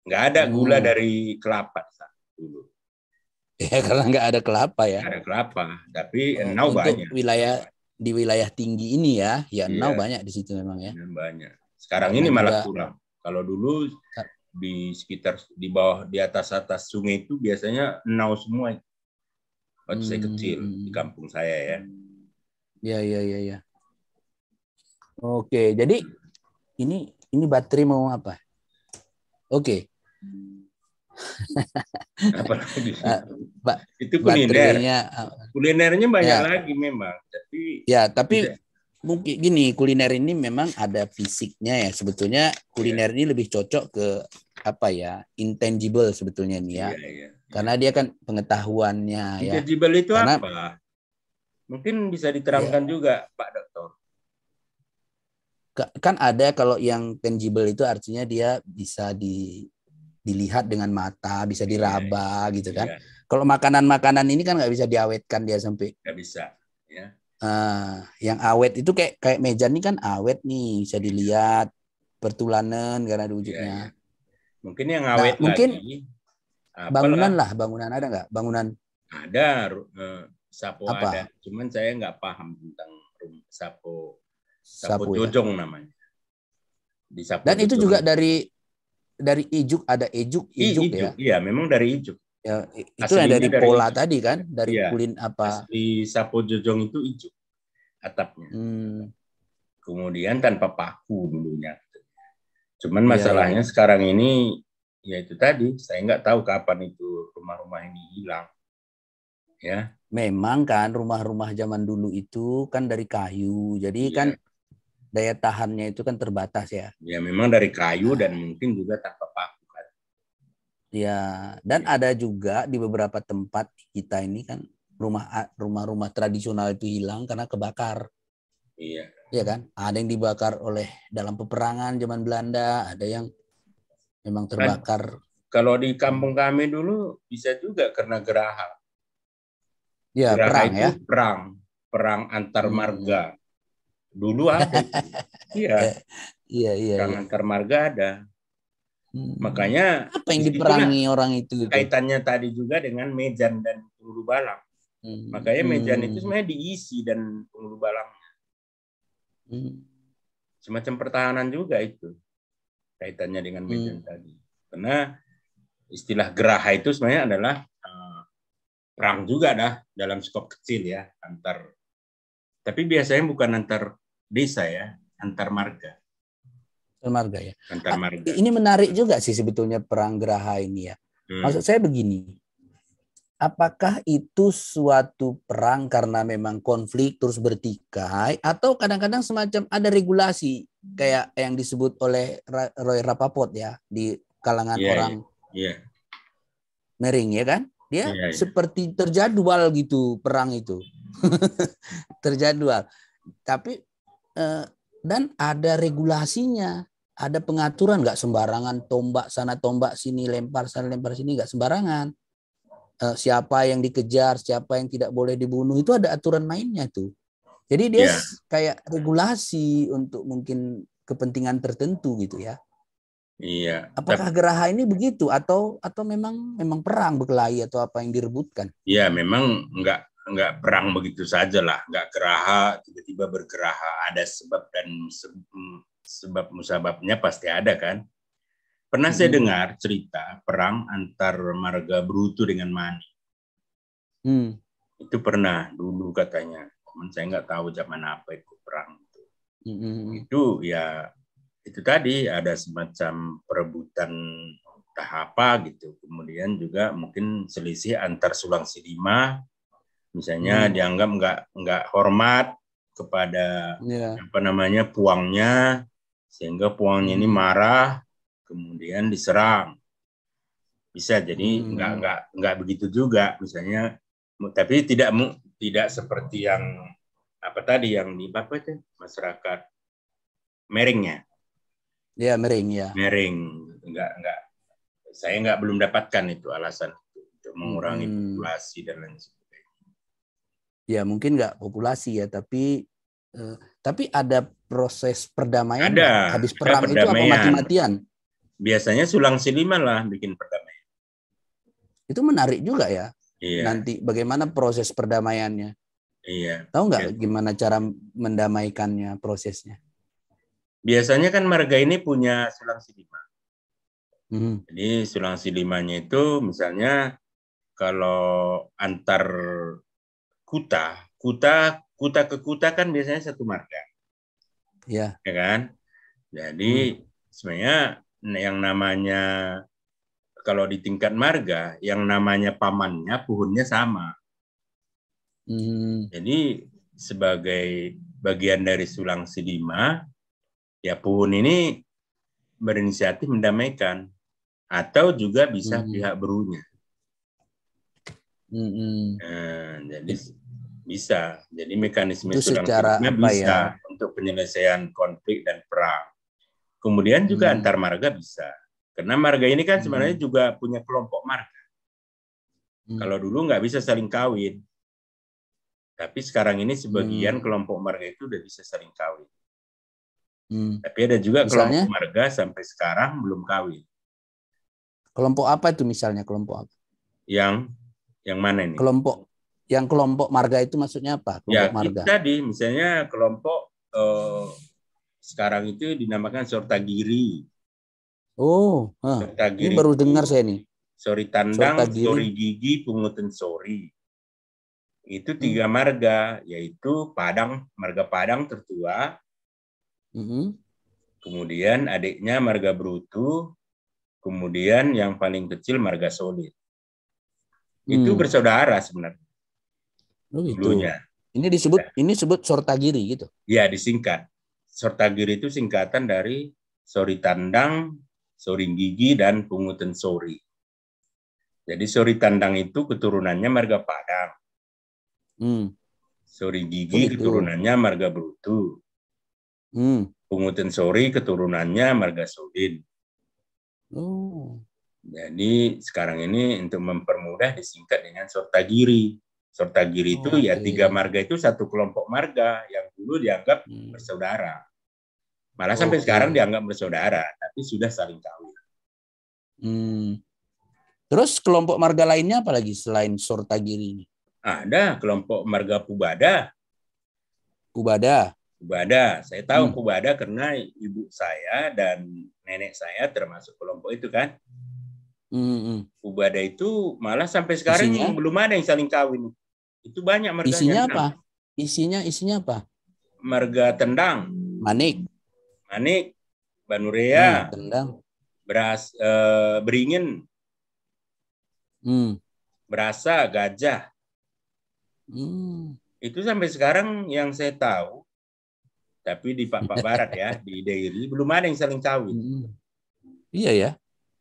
Speaker 1: Nggak ada gula dari kelapa dulu.
Speaker 2: Ya karena nggak ada kelapa ya.
Speaker 1: Nggak ada kelapa, tapi enau banyak.
Speaker 2: Di wilayah tinggi ini ya enau banyak di situ memang ya.
Speaker 1: Banyak. Sekarang ini malah kurang. Kalau dulu di sekitar di bawah, di atas sungai itu biasanya enau semua. waktu saya kecil di kampung saya ya.
Speaker 2: Ya. Oke, jadi ini baterai mau apa? Oke.
Speaker 1: Apalagi
Speaker 2: Ba-
Speaker 1: itu
Speaker 2: baterainya
Speaker 1: kulinernya banyak
Speaker 2: ya.
Speaker 1: lagi memang, tapi
Speaker 2: Tapi mungkin gini, kuliner ini memang ada fisiknya ya. Sebetulnya kuliner ini lebih cocok ke apa ya, intangible sebetulnya nih ya.
Speaker 1: Iya.
Speaker 2: Karena dia kan pengetahuannya ya.
Speaker 1: Intangible itu
Speaker 2: Karena,
Speaker 1: apa? Mungkin bisa diterangkan juga Pak Dokter.
Speaker 2: Kan ada kalau yang tangible itu artinya dia bisa dilihat dengan mata, bisa diraba gitu kan. Kalau makanan-makanan ini kan nggak bisa diawetkan dia sampai.
Speaker 1: Nggak bisa. Ya.
Speaker 2: Yang awet itu kayak meja ini kan awet nih, bisa dilihat pertulanan karena ada wujudnya.
Speaker 1: Iya. Mungkin yang awet
Speaker 2: mungkin
Speaker 1: lagi.
Speaker 2: Bangunan ada nggak? Bangunan
Speaker 1: ada, sapo
Speaker 2: apa?
Speaker 1: ada. Cuman saya nggak paham tentang sapo
Speaker 2: ya?
Speaker 1: jojong namanya.
Speaker 2: Di sapo dan jojong. Itu juga dari ijuk, ada ijuk ya.
Speaker 1: Iya, memang dari ijuk.
Speaker 2: Ya, itu yang dari pola ijuk tadi kan, dari kulin apa?
Speaker 1: Asli sapo jojong itu ijuk atapnya. Kemudian tanpa paku dulunya. Cuman masalahnya sekarang ini ya itu tadi, saya nggak tahu kapan itu rumah-rumah ini hilang. Ya.
Speaker 2: Memang kan rumah-rumah zaman dulu itu kan dari kayu, jadi kan daya tahannya itu kan terbatas ya. Ya
Speaker 1: memang dari kayu dan mungkin juga tanpa paku kan.
Speaker 2: Ya, dan ada juga di beberapa tempat kita ini kan rumah-rumah tradisional itu hilang karena kebakar.
Speaker 1: Iya.
Speaker 2: Iya kan? Ada yang dibakar oleh dalam peperangan zaman Belanda, ada yang memang terbakar.
Speaker 1: Kalau di kampung kami dulu bisa juga karena geraha.
Speaker 2: Ya,
Speaker 1: geraha
Speaker 2: perang
Speaker 1: itu
Speaker 2: ya.
Speaker 1: Perang antar marga. Dulu ada. Iya. Perang antar marga ada. Makanya
Speaker 2: apa yang diperangi orang itu?
Speaker 1: Kaitannya tadi juga dengan Mejan dan Penghulu Balang. Makanya Mejan itu sebenarnya diisi dan Penghulu Balangnya. Semacam pertahanan juga itu kaitannya dengan Medan tadi. Karena istilah geraha itu sebenarnya adalah perang juga dalam skop kecil ya antar. Tapi biasanya bukan antar desa ya, antar marga.
Speaker 2: Antar marga ya.
Speaker 1: Antar marga.
Speaker 2: Ini menarik juga sih sebetulnya perang geraha ini ya. Maksud saya begini. Apakah itu suatu perang karena memang konflik terus bertikai atau kadang-kadang semacam ada regulasi kayak yang disebut oleh Roy Rapaport ya di kalangan orang Mering ya kan? Dia seperti terjadwal gitu perang itu. Terjadwal. Tapi dan ada regulasinya, ada pengaturan, nggak sembarangan tombak sana tombak sini, lempar sana lempar sini, nggak sembarangan. Siapa yang dikejar, siapa yang tidak boleh dibunuh, itu ada aturan mainnya tuh. Jadi dia kayak regulasi untuk mungkin kepentingan tertentu gitu ya.
Speaker 1: Iya.
Speaker 2: Apakah geraha ini begitu atau memang perang berkelahi atau apa yang direbutkan?
Speaker 1: Iya, memang enggak perang begitu saja lah, enggak geraha tiba-tiba bergeraha, ada sebab dan sebab musababnya pasti ada kan. Pernah saya dengar cerita perang antar marga Brutu dengan Mani. Itu pernah dulu katanya. Cuman saya nggak tahu zaman apa itu perang itu. Itu ya itu tadi ada semacam perebutan entah apa gitu. Kemudian juga mungkin selisih antar Sulangsi Lima, misalnya dianggap nggak hormat kepada puangnya, sehingga puangnya ini marah. Kemudian diserang, bisa jadi nggak begitu juga misalnya, tapi tidak seperti yang apa tadi yang di apa itu masyarakat Meringnya.
Speaker 2: Ya Mering ya.
Speaker 1: Mering nggak saya belum dapatkan itu alasan untuk mengurangi populasi dan lain sebagainya.
Speaker 2: Ya mungkin nggak populasi ya, tapi ada proses perdamaian.
Speaker 1: Ada.
Speaker 2: Habis perang itu apa mati-matian?
Speaker 1: Biasanya Sulangsi Lima lah bikin perdamaian.
Speaker 2: Itu menarik juga ya.
Speaker 1: Iya.
Speaker 2: Nanti bagaimana proses perdamaiannya?
Speaker 1: Iya.
Speaker 2: Tahu nggak gimana cara mendamaikannya prosesnya?
Speaker 1: Biasanya kan marga ini punya Sulangsi Lima. Jadi Sulangsi Limanya itu misalnya kalau antar kuta ke kuta kan biasanya satu marga,
Speaker 2: Ya.
Speaker 1: ya kan? Jadi sebenarnya yang namanya kalau di tingkat marga, yang namanya pamannya, puhunnya sama. Jadi sebagai bagian dari Sulang Sidima, ya puhun ini berinisiatif mendamaikan, atau juga bisa pihak berunya. Jadi bisa. Jadi mekanisme
Speaker 2: itu
Speaker 1: Sulang
Speaker 2: secara
Speaker 1: Sidima
Speaker 2: apa
Speaker 1: bisa
Speaker 2: ya?
Speaker 1: untuk penyelesaian konflik dan perang. Kemudian juga antar marga bisa. Karena marga ini kan sebenarnya juga punya kelompok marga. Kalau dulu nggak bisa saling kawin. Tapi sekarang ini sebagian kelompok marga itu udah bisa saling kawin. Tapi ada juga
Speaker 2: misalnya,
Speaker 1: kelompok marga sampai sekarang belum kawin.
Speaker 2: Kelompok apa itu misalnya, kelompok apa?
Speaker 1: Yang mana ini?
Speaker 2: Kelompok marga itu maksudnya apa? Kelompok marga.
Speaker 1: Tadi misalnya kelompok sekarang itu dinamakan Sortagiri.
Speaker 2: Ini baru dengar saya nih.
Speaker 1: Sori Tandang, Sori Gigi, Pungutan Sori. Itu 3 marga, yaitu marga Padang tertua. Kemudian adiknya marga Brutu. Kemudian yang paling kecil marga Solid. Itu bersaudara sebenarnya. Dulunya.
Speaker 2: Ini disebut Sortagiri gitu.
Speaker 1: Ya, disingkat. Sortagiri itu singkatan dari Sori Tandang, Sori Gigi, dan Pungutan Sori. Jadi Sori Tandang itu keturunannya marga Padang. Sori Gigi keturunannya marga Brutu. Pungutan Sori keturunannya marga Solid. Jadi sekarang ini untuk mempermudah disingkat dengan Sortagiri. Sortagiri itu 3 marga itu satu kelompok marga yang dulu dianggap bersaudara. Malah sampai sekarang dianggap bersaudara, tapi sudah saling kawin.
Speaker 2: Terus kelompok marga lainnya apa lagi selain Sortagiri ini?
Speaker 1: Ada kelompok marga Pubada. Saya tahu Pubada karena ibu saya dan nenek saya termasuk kelompok itu kan. Pubada itu malah sampai sekarang belum ada yang saling kawin. Itu banyak marganya.
Speaker 2: Isinya apa? Isinya apa?
Speaker 1: Marga Tendang.
Speaker 2: Manik,
Speaker 1: Banurea.
Speaker 2: Tendang.
Speaker 1: Beringin. Berasa, Gajah. Itu sampai sekarang yang saya tahu, tapi di Pak Barat ya, di Dairi, belum ada yang saling kawin.
Speaker 2: Iya ya.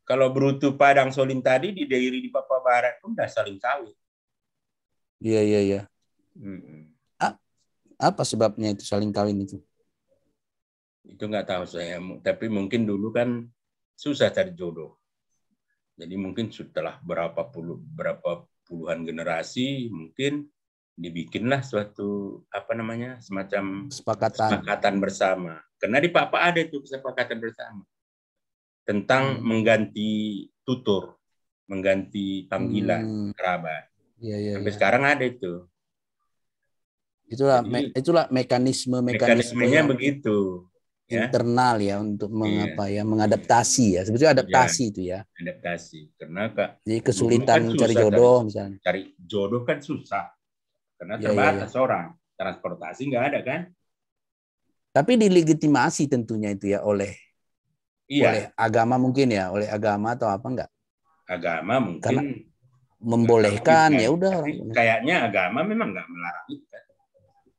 Speaker 1: Kalau Brutu Padang Solin tadi, di Dairi di Pak Barat pun udah saling kawin.
Speaker 2: Iya. Apa sebabnya itu saling kawin itu?
Speaker 1: Itu nggak tahu saya, tapi mungkin dulu kan susah cari jodoh. Jadi mungkin setelah berapa puluhan generasi mungkin dibikinlah suatu semacam kesepakatan bersama. Karena di Papa ada itu kesepakatan bersama tentang mengganti tutur, mengganti panggilan kerabat. Sampai sekarang ada itu.
Speaker 2: Itulah mekanismenya
Speaker 1: begitu.
Speaker 2: Internal ya untuk mengadaptasi ya. Sebetulnya adaptasi itu ya.
Speaker 1: Adaptasi. Karena
Speaker 2: jadi kesulitan mencari jodoh misalnya.
Speaker 1: Cari jodoh kan susah. Karena terbatas orang. Transportasi nggak ada kan.
Speaker 2: Tapi dilegitimasi tentunya itu ya oleh agama mungkin ya. Oleh agama atau apa enggak?
Speaker 1: Agama mungkin.
Speaker 2: Karena membolehkan ya udah.
Speaker 1: Kayaknya agama memang nggak melarang itu kan.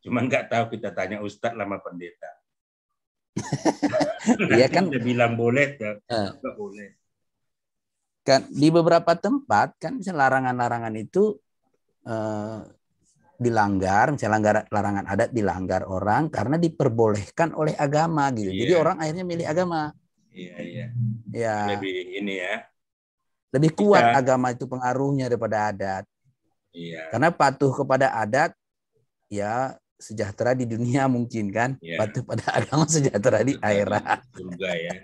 Speaker 1: Cuman nggak tahu, kita tanya ustadz lama pendeta.
Speaker 2: Iya kan.
Speaker 1: Dia bilang boleh ya. Nggak boleh.
Speaker 2: Kan di beberapa tempat kan misalnya larangan-larangan itu dilanggar, misalnya larangan adat dilanggar orang karena diperbolehkan oleh agama gitu. Jadi orang akhirnya milih agama.
Speaker 1: Iya.
Speaker 2: Ya.
Speaker 1: Lebih ini ya.
Speaker 2: Lebih kuat agama itu pengaruhnya daripada adat.
Speaker 1: Iya.
Speaker 2: Karena patuh kepada adat ya sejahtera di dunia mungkin kan. Patuh pada agama sejahtera di akhirat.
Speaker 1: Surga ya.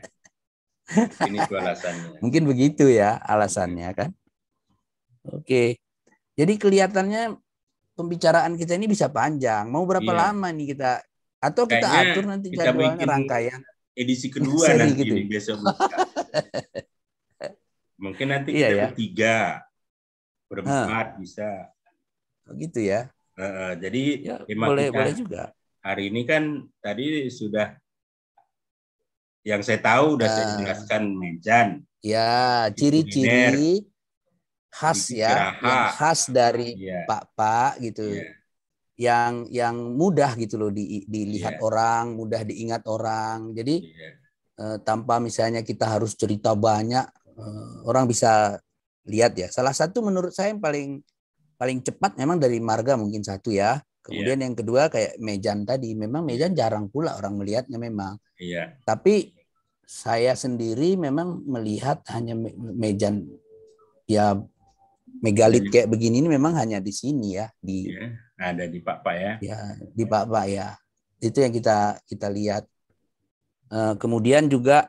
Speaker 1: Ini itu alasannya.
Speaker 2: Mungkin begitu ya alasannya kan. Oke. Jadi kelihatannya pembicaraan kita ini bisa panjang. Mau berapa lama nih kita? Atau kita atur nanti jadwalnya rangkaian.
Speaker 1: Edisi kedua nanti gitu. Besok. Mungkin nanti kita bertiga. berempat bisa.
Speaker 2: Gitu ya.
Speaker 1: Jadi
Speaker 2: Ya,
Speaker 1: tema
Speaker 2: boleh
Speaker 1: kita
Speaker 2: juga.
Speaker 1: hari ini kan tadi sudah yang saya tahu udah saya jelaskan Mejan.
Speaker 2: Ya,
Speaker 1: Kuliner,
Speaker 2: ciri-ciri khas
Speaker 1: sedikit
Speaker 2: ya,
Speaker 1: Geraha.
Speaker 2: yang khas dari
Speaker 1: Iya.
Speaker 2: Pak gitu.
Speaker 1: Iya.
Speaker 2: Yang mudah gitu loh dilihat
Speaker 1: Iya.
Speaker 2: orang, mudah diingat orang. Jadi
Speaker 1: Iya.
Speaker 2: tanpa misalnya kita harus cerita banyak, orang bisa lihat ya. Salah satu menurut saya yang paling cepat memang dari Marga mungkin satu ya. Kemudian yang kedua kayak Mejan tadi. Memang Mejan jarang pula orang melihatnya memang.
Speaker 1: Iya.
Speaker 2: Tapi saya sendiri memang melihat hanya Mejan ya, megalit kayak begini ini memang hanya di sini ya, di
Speaker 1: ada di Pak ya.
Speaker 2: Ya, di Pak ya. Itu yang kita lihat. Kemudian juga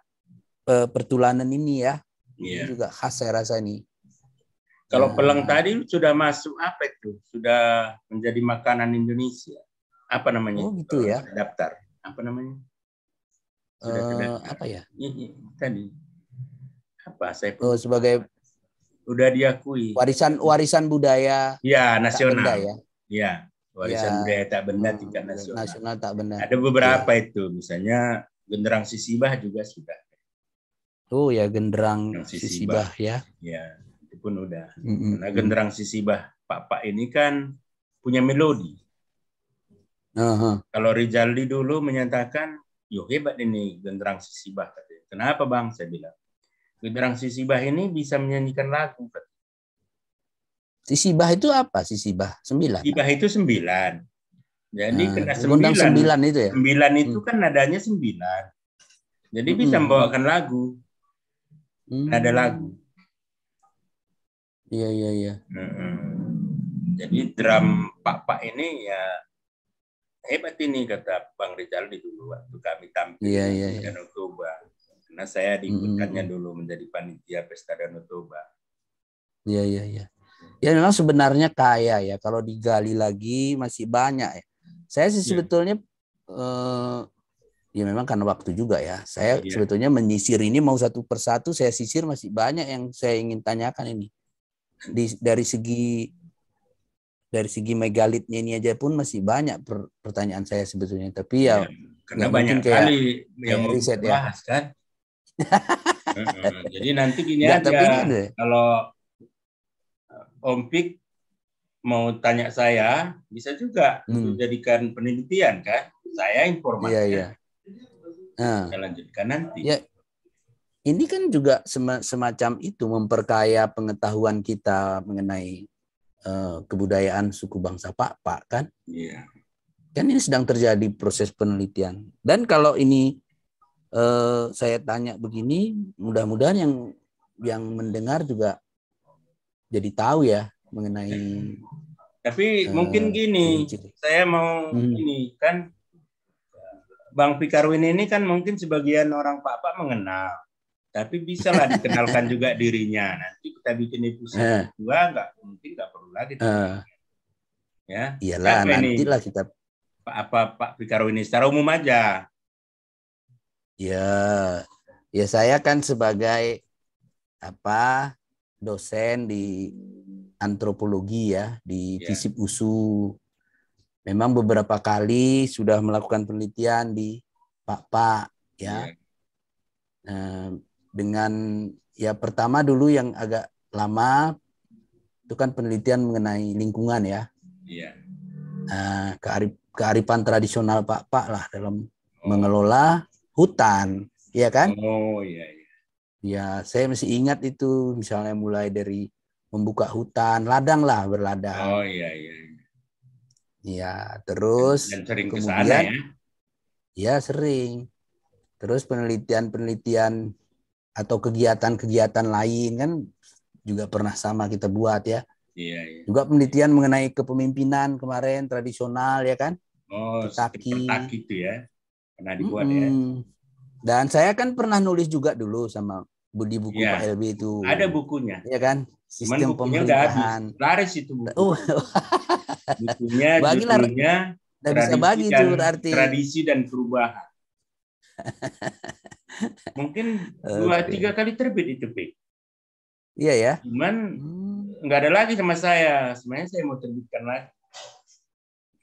Speaker 2: pertulanan ini ya. Ini juga khas saya rasa nih.
Speaker 1: Kalau peleng tadi sudah masuk apa itu? Sudah menjadi makanan Indonesia. Apa namanya?
Speaker 2: Oh gitu ya.
Speaker 1: Daftar. Apa namanya? Sudah
Speaker 2: apa ya?
Speaker 1: Ini tadi. Apa saya
Speaker 2: sebagai
Speaker 1: udah diakui.
Speaker 2: Warisan budaya.
Speaker 1: Ya, nasional.
Speaker 2: Tak benda ya.
Speaker 1: Ya, warisan budaya tak benda tingkat nasional.
Speaker 2: Nasional tak benda.
Speaker 1: Ada beberapa itu, misalnya Genderang Sisibah juga sudah.
Speaker 2: Oh ya, Genderang Sisibah ya.
Speaker 1: Ya, itu pun udah. Karena Genderang Sisibah Pak ini kan punya melodi. Kalau Rizaldi dulu menyatakan, yo hebat ini Genderang Sisibah. Kenapa Bang? Saya bilang. Genderang Sisibah ini bisa menyanyikan lagu.
Speaker 2: Sisibah itu apa? Sisibah 9.
Speaker 1: Sisibah itu 9. Jadi kena
Speaker 2: 9 itu ya.
Speaker 1: 9 itu kan nadanya 9. Jadi bisa membawakan lagu. Nada lagu.
Speaker 2: Iya.
Speaker 1: Jadi drum Pak ini ya hebat ini kata Bang Rizaldi dulu waktu kami tampil di Danau Toba. Karena saya diikutkannya dulu menjadi panitia Pesta Danau Toba.
Speaker 2: Iya. Ya memang sebenarnya kaya ya, kalau digali lagi masih banyak ya. Saya sih sebetulnya ya memang karena waktu juga ya. Saya sebetulnya menyisir ini mau satu persatu saya sisir, masih banyak yang saya ingin tanyakan ini. Dari segi megalitnya ini aja pun masih banyak pertanyaan saya sebetulnya. Tapi ya
Speaker 1: karena banyak kali yang mau
Speaker 2: riset
Speaker 1: bahas kan. Jadi nanti gini aja, kalau Om Pik mau tanya saya, bisa juga jadikan penelitian kan. Saya informasinya.
Speaker 2: Iya.
Speaker 1: Saya lanjutkan nanti.
Speaker 2: Ya, ini kan juga semacam itu, memperkaya pengetahuan kita mengenai kebudayaan suku bangsa Pak kan.
Speaker 1: Iya.
Speaker 2: Kan ini sedang terjadi proses penelitian. Dan kalau ini saya tanya begini, mudah-mudahan yang mendengar juga jadi tahu ya mengenai.
Speaker 1: Tapi mungkin gini, saya mau ini kan Bang Pikarwin ini kan mungkin sebagian orang Pak mengenal, tapi bisa lah dikenalkan juga dirinya. Nanti kita bikin episode 2 nggak perlu lagi. Ya.
Speaker 2: Iyalah, nantilah kita
Speaker 1: Pak Pikarwin ini secara umum aja.
Speaker 2: Ya saya kan sebagai dosen di antropologi ya di FISIP USU. Memang beberapa kali sudah melakukan penelitian di Pak ya. Dengan ya pertama dulu yang agak lama itu kan penelitian mengenai lingkungan ya.
Speaker 1: Iya.
Speaker 2: Kearifan tradisional Pak lah dalam mengelola hutan, ya kan?
Speaker 1: Oh iya.
Speaker 2: Ya, saya masih ingat itu, misalnya mulai dari membuka hutan, ladang lah, berladang.
Speaker 1: Oh iya.
Speaker 2: Ya, terus
Speaker 1: dan sering
Speaker 2: kemudian
Speaker 1: kesana, ya?
Speaker 2: Ya, sering. Terus penelitian atau kegiatan-kegiatan lain kan juga pernah sama kita buat ya.
Speaker 1: Iya.
Speaker 2: Juga penelitian mengenai kepemimpinan kemarin tradisional ya kan?
Speaker 1: Oh, Petaki itu ya. Pernah dibuat ya.
Speaker 2: Dan saya kan pernah nulis juga dulu sama di buku Pak LB itu.
Speaker 1: Ada bukunya.
Speaker 2: Ya kan?
Speaker 1: Sistem pemerintahan. Laris itu buku. Bukunya judulnya Tradisi dan Perubahan. Mungkin 2-3 kali terbit itu, Pik.
Speaker 2: Iya ya.
Speaker 1: Cuman nggak ada lagi sama saya. Sebenarnya saya mau terbitkan lagi.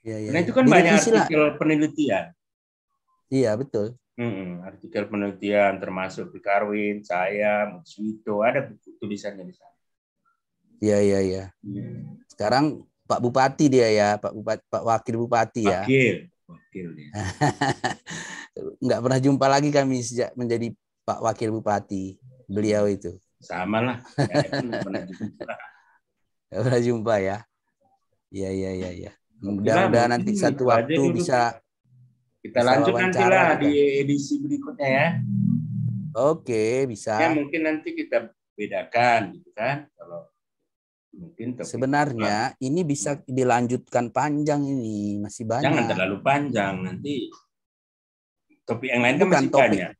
Speaker 2: Ya,
Speaker 1: Karena itu kan banyak
Speaker 2: direvisi lah.
Speaker 1: artikel penelitian.
Speaker 2: Iya, betul.
Speaker 1: Artikel penelitian termasuk Pikarwin, saya, Muswito, ada tulisannya di sana.
Speaker 2: Iya. Sekarang Pak Bupati dia ya, Pak Wakil Bupati ya.
Speaker 1: Wakil dia.
Speaker 2: Nggak pernah jumpa lagi kami sejak menjadi Pak Wakil Bupati. Beliau itu.
Speaker 1: Sama lah. Nggak
Speaker 2: pernah jumpa ya. Iya.
Speaker 1: Mudah-mudahan
Speaker 2: nanti satu waktu bisa
Speaker 1: lanjut nanti lah
Speaker 2: kita.
Speaker 1: di edisi berikutnya ya.
Speaker 2: Oke, bisa.
Speaker 1: Ya mungkin nanti kita bedakan gitu kan. Kalau mungkin
Speaker 2: sebenarnya ini bisa dilanjutkan panjang, ini masih banyak.
Speaker 1: Jangan terlalu panjang, nanti topik yang lain kan
Speaker 2: Bukan
Speaker 1: masih banyak.